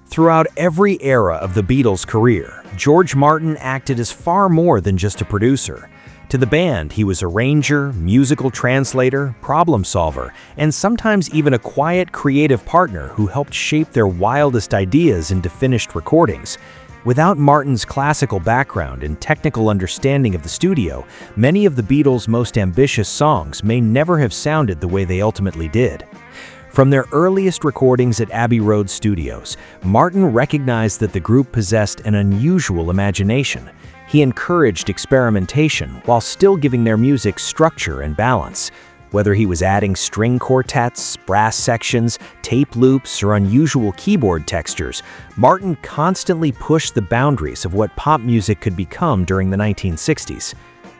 Throughout every era of the Beatles' career, George Martin acted as far more than just a producer. To the band, he was arranger, musical translator, problem solver, and sometimes even a quiet, creative partner who helped shape their wildest ideas into finished recordings. Without Martin's classical background and technical understanding of the studio, many of the Beatles' most ambitious songs may never have sounded the way they ultimately did. From their earliest recordings at Abbey Road Studios, Martin recognized that the group possessed an unusual imagination. He encouraged experimentation while still giving their music structure and balance. Whether he was adding string quartets, brass sections, tape loops, or unusual keyboard textures, Martin constantly pushed the boundaries of what pop music could become during the 1960s.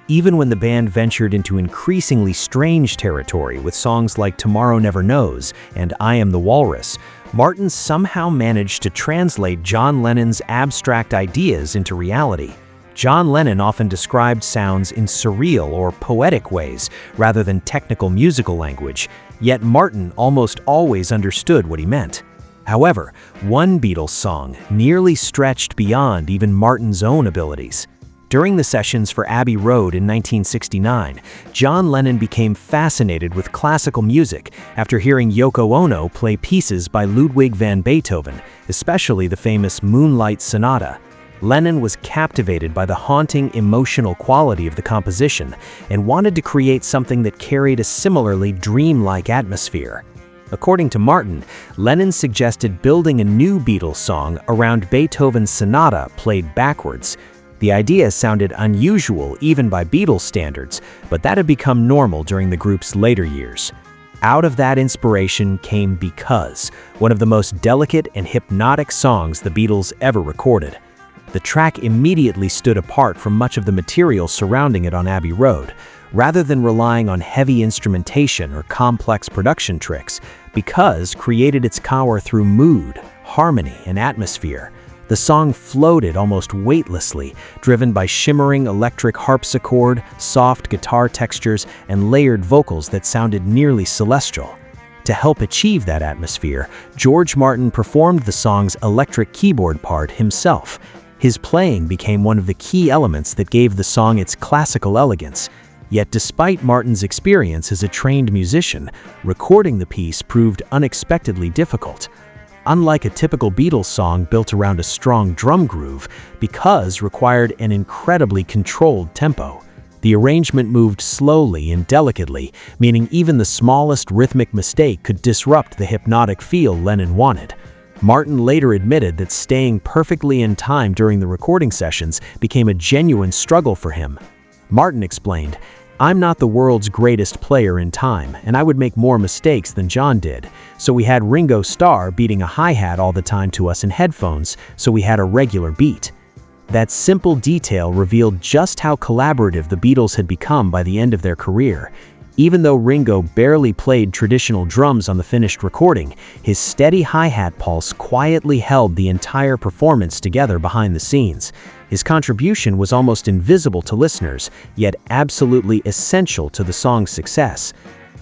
Even when the band ventured into increasingly strange territory with songs like Tomorrow Never Knows and I Am the Walrus, Martin somehow managed to translate John Lennon's abstract ideas into reality. John Lennon often described sounds in surreal or poetic ways rather than technical musical language, yet Martin almost always understood what he meant. However, one Beatles song nearly stretched beyond even Martin's own abilities. During the sessions for Abbey Road in 1969, John Lennon became fascinated with classical music after hearing Yoko Ono play pieces by Ludwig van Beethoven, especially the famous Moonlight Sonata. Lennon was captivated by the haunting, emotional quality of the composition and wanted to create something that carried a similarly dreamlike atmosphere. According to Martin, Lennon suggested building a new Beatles song around Beethoven's sonata played backwards. The idea sounded unusual even by Beatles standards, but that had become normal during the group's later years. Out of that inspiration came Because, one of the most delicate and hypnotic songs the Beatles ever recorded. The track immediately stood apart from much of the material surrounding it on Abbey Road. Rather than relying on heavy instrumentation or complex production tricks, Because created its power through mood, harmony, and atmosphere. The song floated almost weightlessly, driven by shimmering electric harpsichord, soft guitar textures, and layered vocals that sounded nearly celestial. To help achieve that atmosphere, George Martin performed the song's electric keyboard part himself. His playing became one of the key elements that gave the song its classical elegance. Yet despite Martin's experience as a trained musician, recording the piece proved unexpectedly difficult. Unlike a typical Beatles song built around a strong drum groove, Because required an incredibly controlled tempo. The arrangement moved slowly and delicately, meaning even the smallest rhythmic mistake could disrupt the hypnotic feel Lennon wanted. Martin later admitted that staying perfectly in time during the recording sessions became a genuine struggle for him. Martin explained, "I'm not the world's greatest player in time, and I would make more mistakes than John did. So we had Ringo Starr beating a hi-hat all the time to us in headphones, so we had a regular beat." That simple detail revealed just how collaborative the Beatles had become by the end of their career. Even though Ringo barely played traditional drums on the finished recording, his steady hi-hat pulse quietly held the entire performance together behind the scenes. His contribution was almost invisible to listeners, yet absolutely essential to the song's success.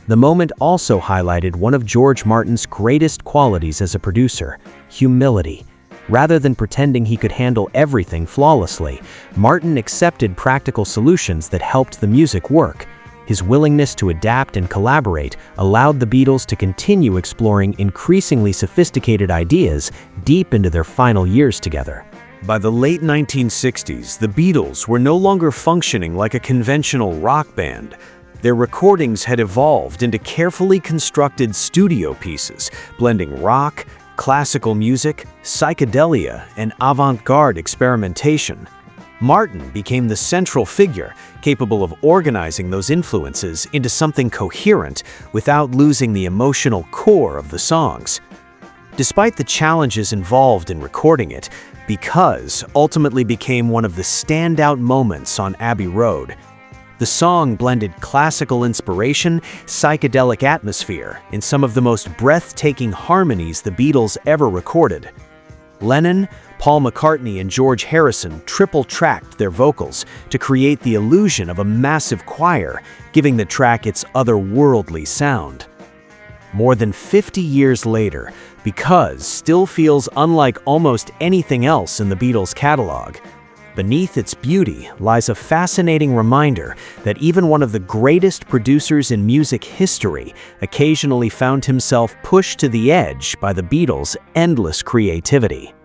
The moment also highlighted one of George Martin's greatest qualities as a producer: humility. Rather than pretending he could handle everything flawlessly, Martin accepted practical solutions that helped the music work. His willingness to adapt and collaborate allowed the Beatles to continue exploring increasingly sophisticated ideas deep into their final years together. By the late 1960s, the Beatles were no longer functioning like a conventional rock band. Their recordings had evolved into carefully constructed studio pieces, blending rock, classical music, psychedelia, and avant-garde experimentation. Martin became the central figure, capable of organizing those influences into something coherent without losing the emotional core of the songs. Despite the challenges involved in recording it, Because ultimately became one of the standout moments on Abbey Road. The song blended classical inspiration, psychedelic atmosphere, and some of the most breathtaking harmonies the Beatles ever recorded. Lennon, Paul McCartney, and George Harrison triple-tracked their vocals to create the illusion of a massive choir, giving the track its otherworldly sound. more than 50 years later, because still feels unlike almost anything else in the Beatles' catalog. Beneath its beauty lies a fascinating reminder that even one of the greatest producers in music history occasionally found himself pushed to the edge by the Beatles' endless creativity.